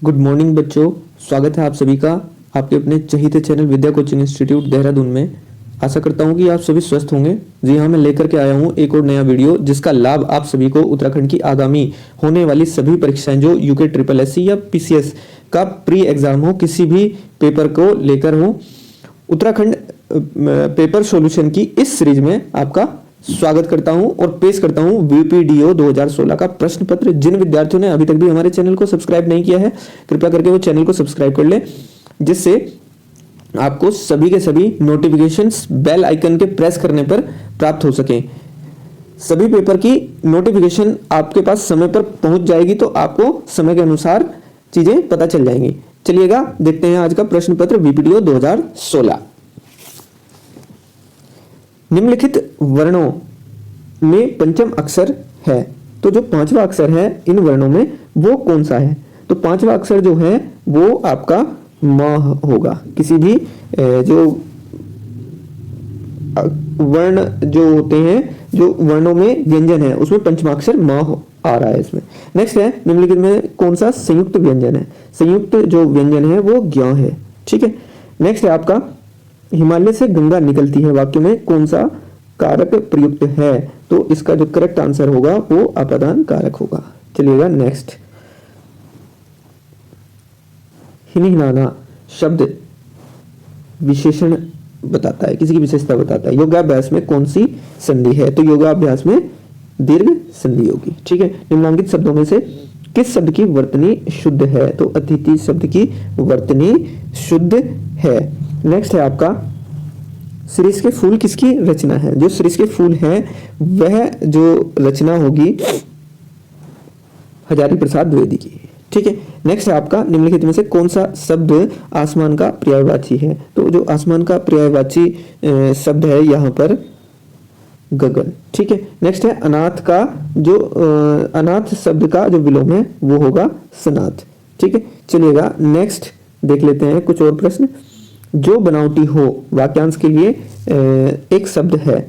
Good morning बच्चों, स्वागत है आप सभी का आपके अपने चहीते चैनल विद्या कोचिंग इंस्टीट्यूट देहरादून में। आशा करता हूं कि आप सभी स्वस्थ होंगे। जी हाँ, मैं लेकर के आया हूं एक और नया वीडियो जिसका लाभ आप सभी को उत्तराखंड की आगामी होने वाली सभी परीक्षाएं जो यूके ट्रिपल एससी या पीसीएस का प्री एग्जाम हो, किसी भी पेपर को लेकर हो, उत्तराखंड पेपर सॉल्यूशन की इस सीरीज में आपका स्वागत करता हूं और पेश करता हूं वीपीडीओ 2016 का प्रश्न पत्र। जिन विद्यार्थियों ने अभी तक भी हमारे चैनल को सब्सक्राइब नहीं किया है, कृपया करके वो चैनल को सब्सक्राइब कर ले, जिससे आपको सभी के सभी नोटिफिकेशंस बेल आइकन के प्रेस करने पर प्राप्त हो सके। सभी पेपर की नोटिफिकेशन आपके पास समय पर पहुंच जाएगी, तो आपको समय के अनुसार चीजें पता चल जाएंगी। चलिएगा देखते हैं आज का प्रश्न पत्र वीपीडीओ 2016। निम्नलिखित वर्णों में पंचम अक्षर है, तो जो पांचवा अक्षर है इन वर्णों में वो कौन सा है? तो पांचवा अक्षर जो है वो आपका म होगा। किसी भी जो वर्ण जो होते हैं, जो वर्णों में व्यंजन है, उसमें पंचमाक्षर म आ रहा है इसमें। नेक्स्ट है, निम्नलिखित में कौन सा संयुक्त व्यंजन है? संयुक्त जो व्यंजन है वो ज्ञ है। ठीक है। नेक्स्ट है आपका, हिमालय से गंगा निकलती है वाक्य में कौन सा कारक प्रयुक्त है? तो इसका जो करेक्ट आंसर होगा वो अपादान कारक होगा। चलिएगा नेक्स्ट, हिनहिनाना शब्द विशेषण बताता है, किसी की विशेषता बताता है। योगाभ्यास में कौन सी संधि है? तो योगाभ्यास में दीर्घ संधि होगी। ठीक है। निम्नांकित शब्दों में से किस शब्द की वर्तनी शुद्ध है? तो अतिथि शब्द की वर्तनी शुद्ध है। नेक्स्ट है आपका, शिरीष के फूल किसकी रचना है? जो शिरीष के फूल है वह जो रचना होगी हजारी प्रसाद द्विवेदी की। ठीक है। नेक्स्ट है आपका, निम्नलिखित में से कौन सा शब्द आसमान का पर्यायवाची है? तो जो आसमान का पर्यायवाची शब्द है यहाँ पर गगन। ठीक है। नेक्स्ट है, अनाथ का जो अनाथ शब्द का जो विलोम है वो होगा सनाथ। ठीक है। चलिएगा नेक्स्ट देख लेते हैं कुछ और प्रश्न। जो बनावटी हो वाक्यांश के लिए एक शब्द है,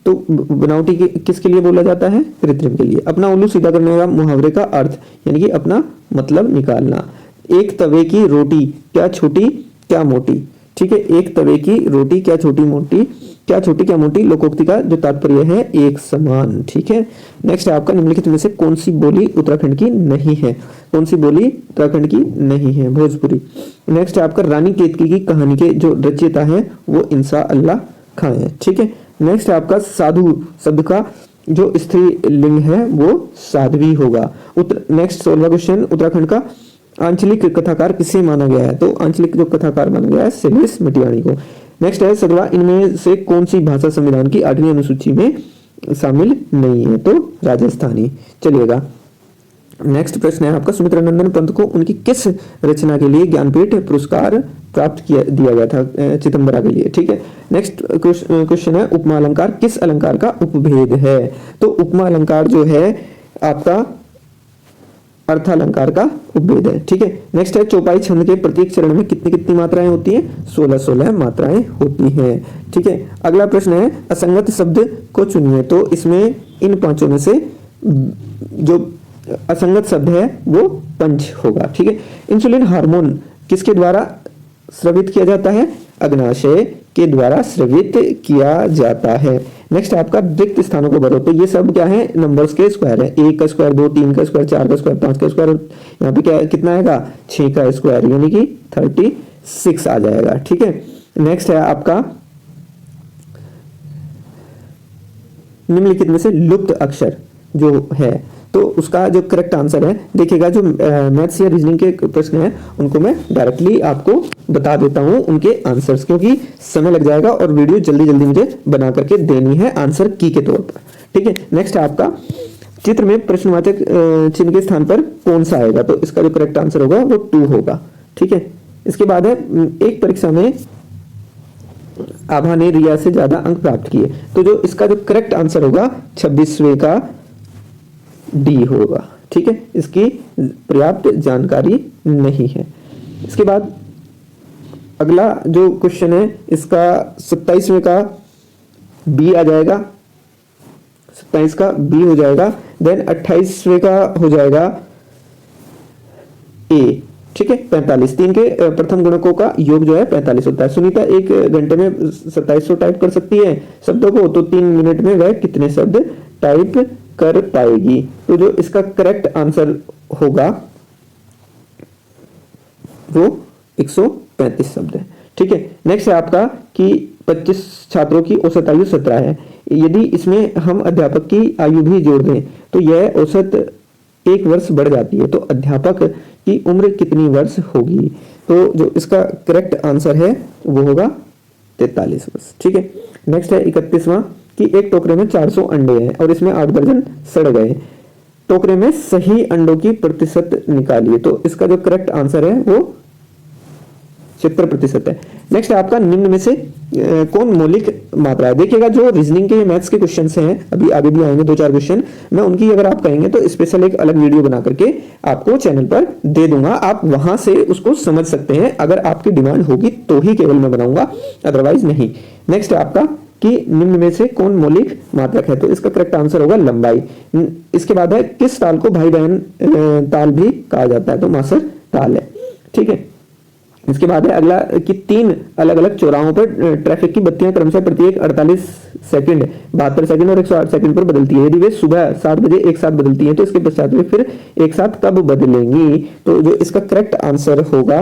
तो बनावटी किसके लिए बोला जाता है? कृत्रिम के लिए। अपना उल्लू सीधा करने का मुहावरे का अर्थ यानी कि अपना मतलब निकालना। एक तवे की रोटी क्या छोटी क्या मोटी? ठीक है। एक तवे की रोटी क्या छोटी मोटी, क्या छोटी क्या मोटी लोकोक्ति का जो तात्पर्य है एक समान। ठीक है। नेक्स्ट है आपका, निम्नलिखित में से कौन सी बोली उत्तराखंड की नहीं है? कौन सी बोली उत्तराखंड की नहीं है? भोजपुरी। नेक्स्ट है आपका, रानी केतकी की कहानी के जो रचयिता है वो इंसा अल्लाह खां है। ठीक है। नेक्स्ट है आपका, साधु शब्द का जो स्त्रीलिंग है वो साध्वी होगा। नेक्स्ट 16वां क्वेश्चन, उत्तराखंड का आंचलिक कथाकार किसे माना गया है? तो आंचलिक जो कथाकार माना गया है शैलेश मटियाणी को। नेक्स्ट है 17वां, इनमें से कौन सी भाषा संविधान की 8वीं अनुसूची में शामिल नहीं है? तो राजस्थानी। चलिएगा नेक्स्ट प्रश्न है आपका, सुमित्रा नंदन पंत को उनकी किस रचना के लिए ज्ञानपीठ पुरस्कार प्राप्त दिया गया था? चिदंबरा के लिए। ठीक है। नेक्स्ट क्वेश्चन है, उपमा अलंकार किस अलंकार का उपभेद है? तो उपमा अलंकार जो है आपका अर्थालंकार का उपभेद है। ठीक है। नेक्स्ट है, चौपाई छंद के प्रत्येक चरण में कितनी कितनी मात्राएं होती हैं? 16 मात्राएं होती हैं। ठीक है। अगला प्रश्न है, असंगत शब्द को चुनिए। तो इसमें इन पांचों में से जो असंगत शब्द है वो पंच होगा। ठीक है। इंसुलिन हार्मोन किसके द्वारा स्रावित किया जाता है? अग्नाशय के द्वारा स्रावित किया जाता है। नेक्स्ट आपका, रिक्त स्थानों को भरो। तो ये सब क्या है? नंबर्स के स्क्वायर है। 1 का स्क्वायर, 2, 3 का स्क्वायर, 4 का स्क्वायर, 5 का स्क्वायर, यहाँ पे क्या कितना आएगा? 6 का स्क्वायर यानी कि 36 आ जाएगा। ठीक है। नेक्स्ट है आपका, निम्नलिखित में से लुप्त अक्षर जो है, तो उसका जो करेक्ट आंसर है, देखिएगा जो मैथ्स या रीजनिंग के प्रश्न हैं उनको मैं डायरेक्टली आपको बता देता हूं उनके आंसर्स, क्योंकि समय लग जाएगा और वीडियो जल्दी जल्दी मुझे बना करके देनी है आंसर की के तौर पर। ठीक है। नेक्स्ट है आपका, चित्र में प्रश्नवाचक चिन्ह के स्थान पर कौन सा आएगा? तो इसका जो करेक्ट आंसर होगा वो 2 होगा। ठीक है। इसके बाद है, एक परीक्षा में आभा ने रिया से ज्यादा अंक प्राप्त किए। तो जो इसका जो करेक्ट आंसर होगा 26वें का डी होगा। ठीक है। इसकी पर्याप्त जानकारी नहीं है। इसके बाद अगला जो क्वेश्चन है इसका 27वें का बी आ जाएगा, 27 का बी हो जाएगा। देन 28वें का हो जाएगा ए। ठीक है। 45 3 के प्रथम गुणकों का योग जो है 45 होता है। सुनीता 1 घंटे में 2700 टाइप कर सकती है शब्दों को, तो 3 मिनट में वह कितने शब्द टाइप कर पाएगी? तो जो इसका करेक्ट आंसर होगा वो 135 शब्द है। ठीक है। नेक्स्ट है आपका कि 25 छात्रों की औसत आयु 17 है। यदि इसमें हम अध्यापक की आयु भी जोड़ दें तो यह औसत 1 वर्ष बढ़ जाती है, तो अध्यापक की उम्र कितनी वर्ष होगी? तो जो इसका करेक्ट आंसर है वो होगा 43 वर्ष। ठीक है। नेक्स्ट है 31वां कि एक टोकरे में 400 अंडे हैं और इसमें 8 दर्जन सड़ गए। टोकरे में सही अंडों की प्रतिशत निकालिए। तो इसका जो करेक्ट आंसर है वो 70% है। नेक्स्ट है आपका निम्न में से कौन मौलिक मात्रा है? देखिएगा जो रीजनिंग के मैथ्स के क्वेश्चंस हैं, अभी आगे भी आएंगे 2-4 क्वेश्चन, मैं उनकी अगर आप कहेंगे तो स्पेशल एक अलग वीडियो बना करके आपको चैनल पर दे दूंगा, आप वहां से उसको समझ सकते हैं। अगर आपकी डिमांड होगी तो ही केवल मैं बनाऊंगा, अदरवाइज नहीं। नेक्स्ट है आपका कि निम्न में से कौन मौलिक मात्रक है? तो इसका करेक्ट आंसर होगा लंबाई। इसके बाद है किस ताल को भाई बहन ताल भी कहा जाता है? तो मासर ताल है। ठीक है। इसके बाद है अगला कि 3 अलग अलग चौराहों पर ट्रैफिक की बत्तियां क्रमशः प्रत्येक 48 सेकंड, 72 सेकंड और 108 सेकंड पर बदलती है। यदि वे सुबह 7 बजे एक साथ बदलती हैं तो इसके पश्चात वे फिर एक साथ कब बदलेंगी? तो जो इसका करेक्ट आंसर होगा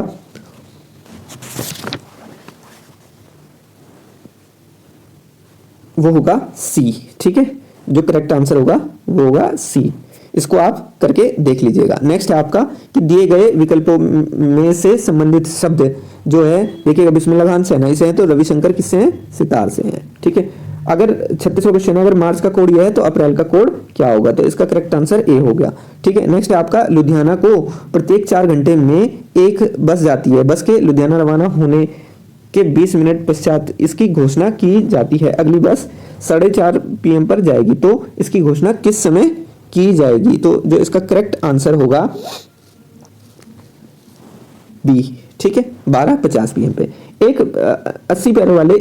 वो होगा सी। ठीक है। जो करेक्ट आंसर होगा वो होगा सी। इसको आप करके देख लीजिएगा। नेक्स्ट है आपका कि दिए गए विकल्पों में से संबंधित शब्द जो है, देखिएगा बिस्मिल्लाह खान सेनाई से है तो रविशंकर किससे हैं? सितार से हैं। ठीक है। अगर 36वां क्वेश्चन है अगर मार्च का कोड यह है तो अप्रैल का कोड क्या होगा? तो इसका करेक्ट आंसर ए हो गया। ठीक है। नेक्स्ट है आपका लुधियाना को प्रत्येक 4 घंटे में एक बस जाती है। बस के लुधियाना रवाना होने के 20 मिनट पश्चात इसकी घोषणा की जाती है। अगली बस 4:30 PM पर जाएगी, तो इसकी घोषणा किस समय की जाएगी? तो जो इसका करेक्ट आंसर होगा बी। ठीक है। 12:50 PM पे। एक 80 पैरों वाले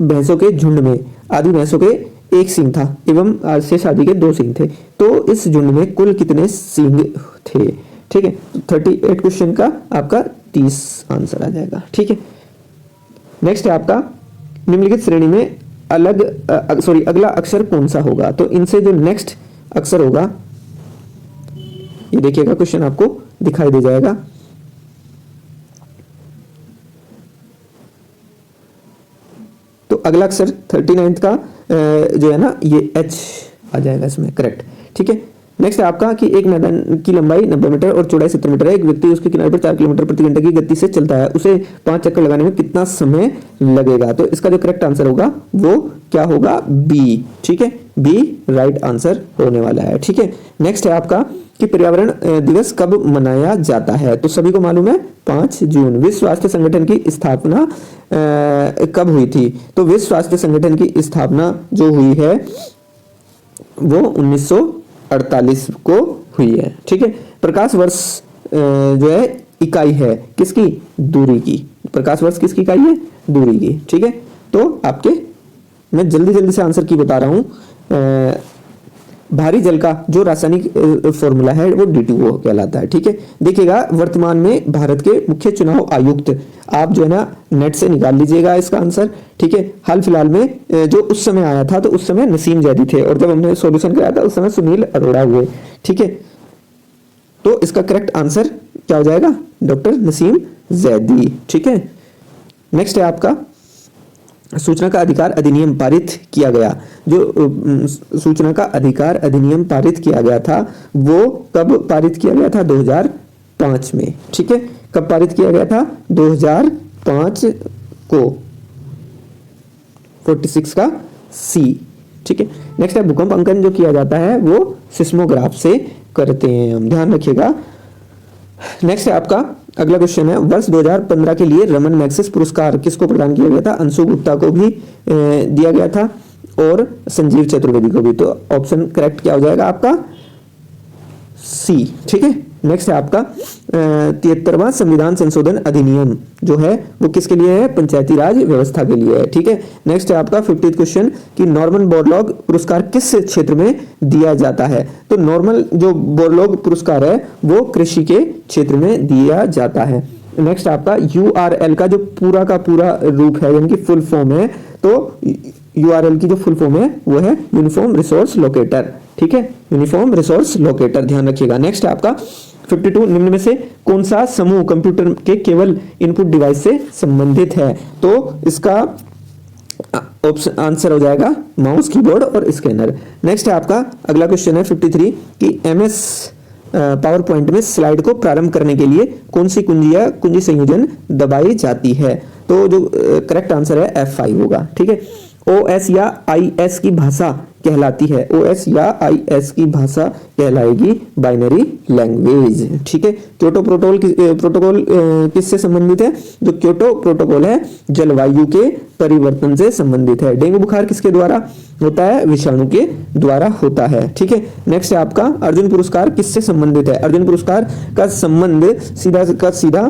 भैंसों के झुंड में आधी भैंसों के एक सींग था एवं शेष आदि के 2 सींग थे, तो इस झुंड में कुल कितने सींग थे? ठीक है। 38 क्वेश्चन का आपका 30 आंसर आ जाएगा। ठीक है। नेक्स्ट है आपका निम्नलिखित श्रेणी में अगला अक्षर कौन सा होगा? तो इनसे जो नेक्स्ट अक्षर होगा, ये देखिएगा क्वेश्चन आपको दिखाई दे जाएगा। तो अगला अक्षर 39 का जो है ना ये H आ जाएगा इसमें, करेक्ट। ठीक है। नेक्स्ट है आपका कि एक मैदान की लंबाई 90 मीटर और चौड़ाई 70 मीटर है। एक व्यक्ति उसके किनारे पर 4 किलोमीटर प्रति घंटे की गति से चलता है, उसे 5 चक्कर लगाने में कितना समय लगेगा? तो इसका जो करेक्ट आंसर होगा वो क्या होगा? बी। ठीक है। बी राइट आंसर होने वाला है। ठीक है। नेक्स्ट है आपका कि पर्यावरण दिवस कब मनाया जाता है? तो सभी को मालूम है 5 जून। विश्व स्वास्थ्य संगठन की स्थापना कब हुई थी? तो विश्व स्वास्थ्य संगठन की स्थापना जो हुई है वो 1948 को हुई है। ठीक है। प्रकाश वर्ष जो है इकाई है किसकी? दूरी की। प्रकाश वर्ष किसकी इकाई है? दूरी की। ठीक है। तो आपके मैं जल्दी से आंसर की बता रहा हूं। भारी जल का जो रासायनिक फॉर्मूला है वो D2O कहलाता है। ठीक है। देखिएगा वर्तमान में भारत के मुख्य चुनाव आयुक्त, आप जो है ना नेट से निकाल लीजिएगा इसका आंसर। ठीक है। हाल फिलहाल में जो उस समय आया था तो उस समय नसीम जैदी थे और जब हमने सॉल्यूशन कराया था उस समय सुनील अरोड़ा हुए। ठीक है। तो इसका करेक्ट आंसर क्या हो जाएगा? डॉक्टर नसीम जैदी। ठीक है। नेक्स्ट है आपका सूचना का अधिकार अधिनियम पारित किया गया। जो सूचना का अधिकार अधिनियम पारित किया गया था वो कब पारित किया गया था? 2005 में। ठीक है। कब पारित किया गया था? 2005 को। 46 का सी। ठीक है। नेक्स्ट है भूकंप अंकन जो किया जाता है वो सिस्मोग्राफ से करते हैं हम, ध्यान रखिएगा। नेक्स्ट है आपका अगला क्वेश्चन है वर्ष 2015 के लिए रमन मैग्सेसे पुरस्कार किसको प्रदान किया गया था? अंशु गुप्ता को भी दिया गया था और संजीव चतुर्वेदी को भी। तो ऑप्शन करेक्ट क्या हो जाएगा आपका? सी। ठीक है, नेक्स्ट है आपका 73वां संविधान संशोधन अधिनियम जो है वो किसके लिए है? पंचायती राज व्यवस्था के लिए है। ठीक है, नेक्स्ट है आपका 50th क्वेश्चन कि नॉर्मन बोरलॉग पुरस्कार किस क्षेत्र में दिया जाता है? तो नॉर्मन जो बोरलॉग पुरस्कार है वो कृषि के क्षेत्र में दिया जाता है। नेक्स्ट आपका URL का जो पूरा का पूरा रूप है यानी कि फुल फॉर्म है, तो URL की जो फुल फॉर्म है वो है यूनिफॉर्म रिसोर्स लोकेटर। ठीक है, यूनिफॉर्म रिसोर्स लोकेटर, ध्यान रखिएगा। नेक्स्ट है आपका 52 निम्न में से कौन सा समूह कंप्यूटर के केवल इनपुट डिवाइस से संबंधित है? तो इसका ऑप्शन आंसर हो जाएगा माउस, कीबोर्ड और स्कैनर। नेक्स्ट है आपका अगला क्वेश्चन है 53 कि MS पावर पॉइंट में स्लाइड को प्रारंभ करने के लिए कौन सी कुंजी या कुंजी संयोजन दबाई जाती है? तो जो करेक्ट आंसर है F5 होगा। ठीक है, OS या IS की भाषा कहलाती है, OS या IS की भाषा कहलाएगी बाइनरी लैंग्वेज। ठीक है, क्योटो प्रोटोकॉल किससे संबंधित है? जो क्योटो प्रोटोकॉल है जलवायु के परिवर्तन से संबंधित है। डेंगू बुखार किसके द्वारा होता है? विषाणु के द्वारा होता है। ठीक है, नेक्स्ट है आपका अर्जुन पुरस्कार किससे संबंधित है? अर्जुन पुरस्कार का संबंध सीधा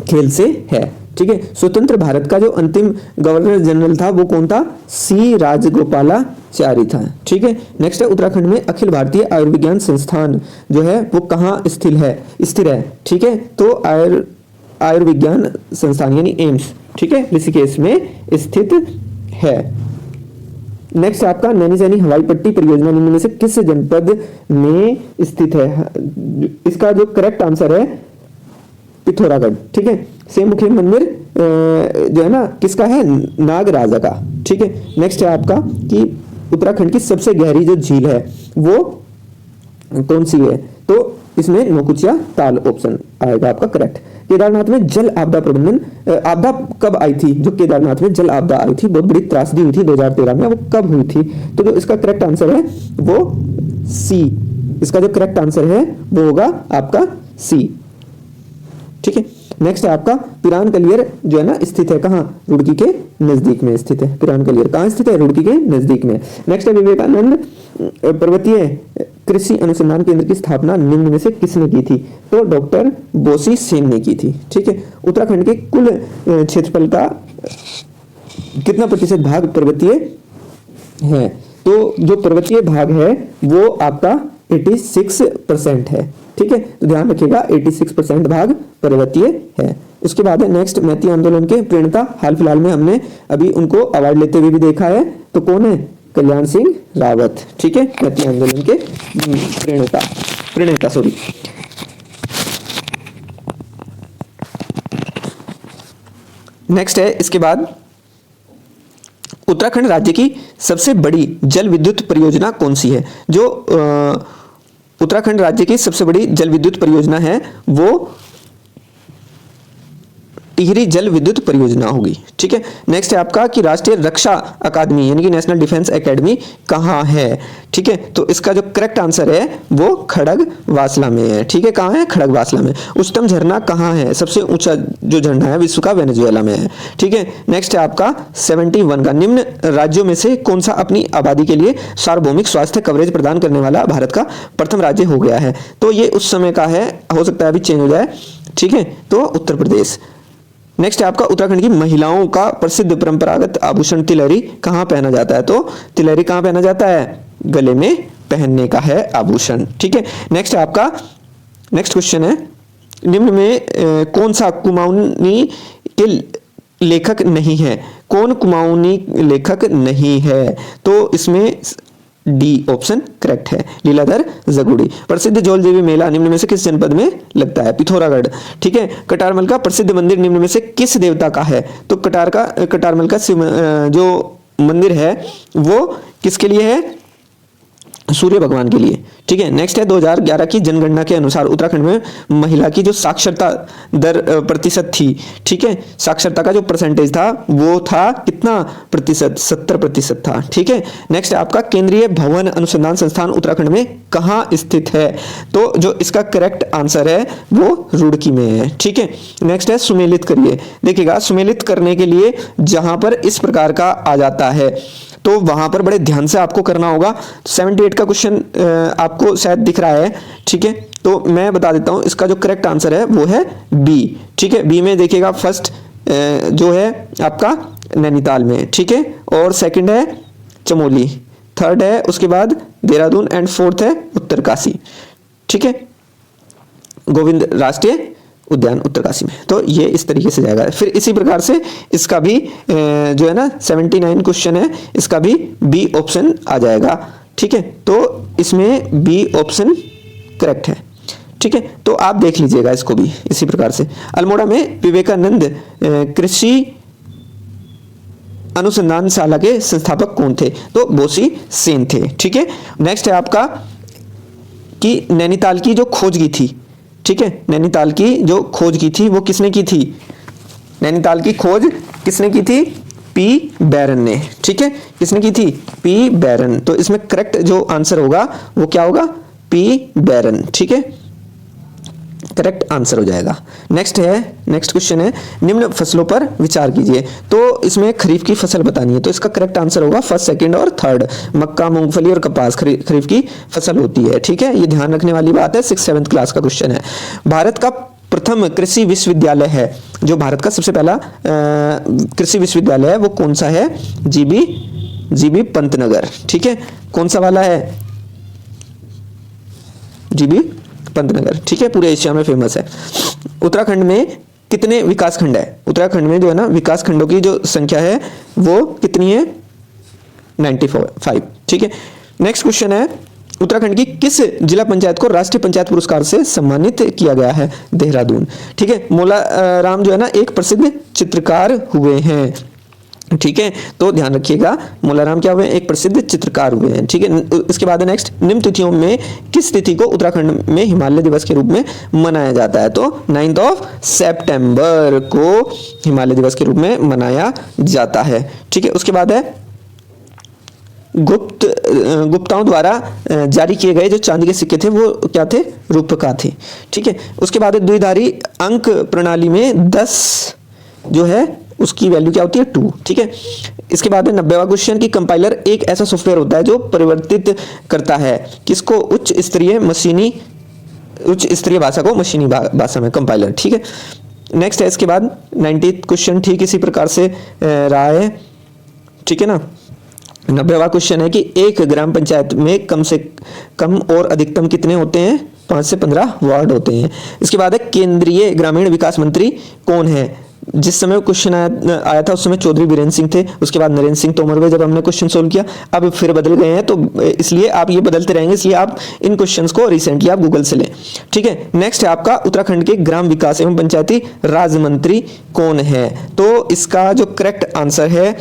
खेल से है। ठीक है, स्वतंत्र भारत का जो अंतिम गवर्नर जनरल था वो कौन था? C राजगोपालाचारी था। ठीक है, नेक्स्ट है उत्तराखंड में अखिल भारतीय आयुर्विज्ञान संस्थान जो है वो कहाँ स्थिर है? ठीक है, तो आयुर्विज्ञान संस्थान यानी एम्स, ठीक है, ऋषिकेश में स्थित है। नेक्स्ट आपका नैनी हवाई पट्टी परियोजना निम्न में से किस जनपद में स्थित है? इसका जो करेक्ट आंसर है पिथौरागढ़। ठीक है, सेम मुखी मंदिर जो है ना किसका है? नागराजा का। ठीक है, नेक्स्ट है आपका कि उत्तराखंड की सबसे गहरी जो झील है वो कौन सी है? तो इसमें नौकुचिया ताल ऑप्शन आएगा आपका करेक्ट। केदारनाथ में जल आपदा प्रबंधन आपदा कब आई थी? जो केदारनाथ में जल आपदा आई थी, बहुत बड़ी त्रासदी हुई थी 2013 में, वो कब हुई थी? तो जो इसका करेक्ट आंसर है वो सी। इसका जो करेक्ट आंसर है वो होगा आपका सी। ठीक है, नेक्स्ट है आपका पिरान कलियर जो है ना स्थित है कहाँ? रुड़की के नजदीक में स्थित है। पिरान कलियर कहाँ स्थित है? रुड़की के नजदीक में। नेक्स्ट है विवेकानंद पर्वतीय कृषि अनुसंधान केंद्र की स्थापना निम्न में से किसने की थी? तो डॉक्टर बोसी सेन ने की थी। ठीक है, उत्तराखंड के कुल क्षेत्रफल का कितना प्रतिशत भाग पर्वतीय है? तो जो पर्वतीय भाग है वो आपका 86% है। ठीक है, तो ध्यान रखिएगा 86% भाग पर्वतीय है। उसके बाद है नेक्स्ट मैती आंदोलन के प्रणेता, हाल फिलहाल में हमने अभी उनको अवार्ड लेते हुए भी देखा है, तो कौन है? कल्याण सिंह रावत। ठीक है, मैती आंदोलन के प्रणेता सॉरी। नेक्स्ट है इसके बाद उत्तराखंड राज्य की सबसे बड़ी जल विद्युत परियोजना कौन सी है? जो उत्तराखंड राज्य की सबसे बड़ी जल विद्युत परियोजना है वो टिहरी जल विद्युत परियोजना होगी। ठीक है, नेक्स्ट है आपका कि राष्ट्रीय रक्षा अकादमी यानी कि नेशनल डिफेंस एकेडमी कहाँ है? ठीक है, तो इसका जो करेक्ट आंसर है वो खड़गवासला में है। ठीक है, कहाँ है? खड़गवासला में। उच्चतम झरना कहाँ है? सबसे ऊंचा जो झरना है विश्व का वेनेजुएला में है। ठीक है, नेक्स्ट है आपका 71 का निम्न राज्यों में से कौन सा अपनी आबादी के लिए सार्वभौमिक स्वास्थ्य कवरेज प्रदान करने वाला भारत का प्रथम राज्य हो गया है? तो ये उस समय का है, हो सकता है अभी चेंज हो जाए। ठीक है, तो उत्तर प्रदेश। नेक्स्ट है आपका उत्तराखंड की महिलाओं का प्रसिद्ध परंपरागत आभूषण तिलहरी कहाँ पहना जाता है? तो तिलहरी कहाँ पहना जाता है? गले में पहनने का है आभूषण। ठीक है, नेक्स्ट है आपका नेक्स्ट क्वेश्चन है निम्न में कौन सा कुमाऊनी के लेखक नहीं है? कौन कुमाऊनी लेखक नहीं है? तो इसमें डी ऑप्शन करेक्ट है, लीलाधर जगुड़ी। प्रसिद्ध जौलजीबी मेला निम्न में से किस जनपद में लगता है? पिथौरागढ़। ठीक है, कटारमल का प्रसिद्ध मंदिर निम्न में से किस देवता का है? तो कटारमल का जो मंदिर है वो किसके लिए है? सूर्य भगवान के लिए। ठीक है, नेक्स्ट है 2011 की जनगणना के अनुसार उत्तराखंड में महिला की जो साक्षरता दर प्रतिशत थी, ठीक है, साक्षरता का जो परसेंटेज था वो था कितना प्रतिशत? 70% था। ठीक है, नेक्स्ट है आपका केंद्रीय भवन अनुसंधान संस्थान उत्तराखंड में कहाँ स्थित है? तो जो इसका करेक्ट आंसर है वो रुड़की में है। ठीक है, नेक्स्ट है सुमेलित करिए। देखिएगा सुमेलित करने के लिए जहां पर इस प्रकार का आ जाता है तो वहां पर बड़े ध्यान से आपको करना होगा। 78 का क्वेश्चन आपको शायद दिख रहा है, ठीक है, तो मैं बता देता हूं इसका जो करेक्ट आंसर है वो है बी, ठीक है। बी में देखिएगा फर्स्ट जो है आपका नैनीताल में, ठीक है, और सेकंड है चमोली, थर्ड है उसके बाद देहरादून एंड फोर्थ है उत्तरकाशी, ठीक है, गोविंद राष्ट्रीय उद्यान उत्तरकाशी में। तो ये इस तरीके से जाएगा। फिर इसी प्रकार से इसका भी जो है ना 79 क्वेश्चन है, इसका भी बी ऑप्शन आ जाएगा, ठीक है। तो इसमें बी ऑप्शन करेक्ट है, ठीक है। तो आप देख लीजिएगा इसको भी इसी प्रकार से। अल्मोड़ा में विवेकानंद कृषि अनुसंधानशाला के संस्थापक कौन थे? तो बोसी सेन थे, ठीक है। नेक्स्ट है आपका कि नैनीताल की जो खोज की थी, ठीक है, नैनीताल की जो खोज की थी वो किसने की थी? नैनीताल की खोज किसने की थी? पी बैरन ने, ठीक है, किसने की थी? पी बैरन। तो इसमें करेक्ट जो आंसर होगा वो क्या होगा? पी बैरन, ठीक है, करेक्ट आंसर हो जाएगा। नेक्स्ट क्वेश्चन है निम्न फसलों पर विचार कीजिए। तो इसमें खरीफ की फसल बतानी है, तो इसका करेक्ट आंसर होगा फर्स्ट, सेकंड और थर्ड। मक्का, मूंगफली और कपास खरीफ की फसल होती है, ठीक है, ये ध्यान रखने वाली बात है। 6th-7th क्लास का क्वेश्चन है। भारत का प्रथम कृषि विश्वविद्यालय है, जो भारत का सबसे पहला कृषि विश्वविद्यालय है वो कौन सा है? जीबी पंतनगर, ठीक है, कौन सा वाला है? जीबी पंतनगर, ठीक है, पूरे एशिया में फेमस है। उत्तराखंड में कितने विकास खंड है? उत्तराखंड में जो है ना विकास खंडों की जो संख्या है वो कितनी है? 95, ठीक है। नेक्स्ट क्वेश्चन है उत्तराखंड की किस जिला पंचायत को राष्ट्रीय पंचायत पुरस्कार से सम्मानित किया गया है? देहरादून, ठीक है। मोला राम जो है ना एक प्रसिद्ध चित्रकार हुए हैं, ठीक है, तो ध्यान रखिएगा मोलाराम क्या हुए? एक प्रसिद्ध चित्रकार हुए हैं, ठीक है। इसके बाद नेक्स्ट, निम्न तिथियों में किस तिथि को उत्तराखंड में हिमालय दिवस के रूप में मनाया जाता है? तो 9 सितंबर को हिमालय दिवस के रूप में मनाया जाता है, ठीक है। उसके बाद है गुप्ताओं द्वारा जारी किए गए जो चांदी के सिक्के थे वो क्या थे? रूपका थे, ठीक है। उसके बाद द्विधारी अंक प्रणाली में 10 जो है उसकी वैल्यू क्या होती है? 2, ठीक है। इसके बाद 90वां क्वेश्चन की कंपाइलर एक ऐसा सॉफ्टवेयर होता है जो परिवर्तित करता है किसको? उच्च स्तरीय भाषा को मशीनी भाषा में, कंपाइलर, ठीक है। नेक्स्ट है इसके बाद 90th क्वेश्चन ठीक इसी प्रकार से रहा है, ठीक है ना। 90वां क्वेश्चन है कि एक ग्राम पंचायत में कम से कम और अधिकतम कितने होते हैं? 5 से 15 वार्ड होते हैं। इसके बाद है केंद्रीय ग्रामीण विकास मंत्री कौन है? जिस समय क्वेश्चन आया था उस समय चौधरी बीरेंद्र सिंह थे, उसके बाद नरेंद्र सिंह तोमर हुए जब हमने क्वेश्चन सोल्व किया, अब फिर बदल गए हैं, तो इसलिए आप ये बदलते रहेंगे, इसलिए आप इन क्वेश्चंस को रिसेंटली आप गूगल से लें, ठीक है। नेक्स्ट है आपका उत्तराखंड के ग्राम विकास एवं पंचायती राज मंत्री कौन है? तो इसका जो करेक्ट आंसर है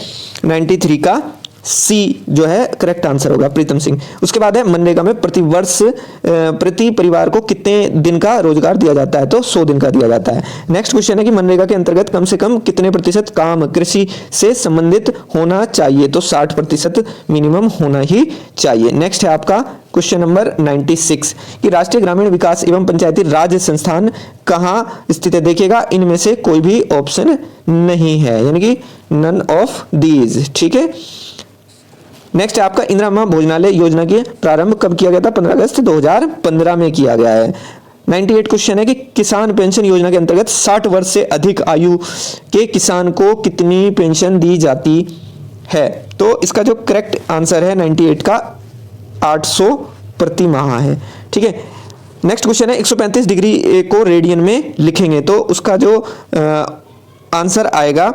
93 का सी जो है करेक्ट आंसर होगा, प्रीतम सिंह। उसके बाद है मनरेगा में प्रति वर्ष प्रति परिवार को कितने दिन का रोजगार दिया जाता है? तो 100 दिन का दिया जाता है। नेक्स्ट क्वेश्चन है कि मनरेगा के अंतर्गत कम से कम कितने प्रतिशत काम कृषि से संबंधित होना चाहिए? तो 60% मिनिमम होना ही चाहिए। नेक्स्ट है आपका क्वेश्चन नंबर 96 कि राष्ट्रीय ग्रामीण विकास एवं पंचायती राज संस्थान कहां स्थित है? देखिएगा इनमें से कोई भी ऑप्शन नहीं है, यानी कि नन ऑफ दीज, ठीक है। नेक्स्ट है आपका इंदिरा आवास भोजनालय योजना की प्रारंभ कब किया गया था? 15 अगस्त 2015 में किया गया है। 98 क्वेश्चन है कि किसान पेंशन योजना के अंतर्गत 60 वर्ष से अधिक आयु के किसान को कितनी पेंशन दी जाती है? तो इसका जो करेक्ट आंसर है 98 का 800 प्रति माह है, ठीक है। नेक्स्ट क्वेश्चन है 135 डिग्री को रेडियन में लिखेंगे, तो उसका जो आंसर आएगा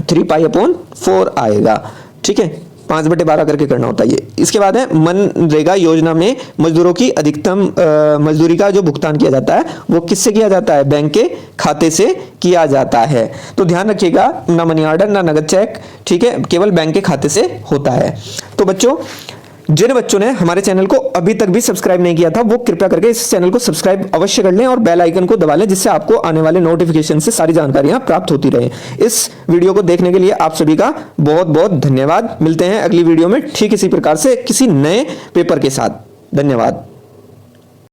3π/4 आएगा, ठीक है। 5/12 करके करना होता है ये। इसके बाद है मनरेगा योजना में मजदूरों की अधिकतम मजदूरी का जो भुगतान किया जाता है वो किससे किया जाता है? बैंक के खाते से किया जाता है। तो ध्यान रखिएगा, ना मनी ऑर्डर ना नगद चेक, ठीक है, केवल बैंक के खाते से होता है। तो बच्चों, जिन बच्चों ने हमारे चैनल को अभी तक भी सब्सक्राइब नहीं किया था वो कृपया करके इस चैनल को सब्सक्राइब अवश्य कर लें और बेल आइकन को दबा लें, जिससे आपको आने वाले नोटिफिकेशन से सारी जानकारियां प्राप्त होती रहे। इस वीडियो को देखने के लिए आप सभी का बहुत बहुत धन्यवाद। मिलते हैं अगली वीडियो में ठीक इसी प्रकार से किसी नए पेपर के साथ। धन्यवाद।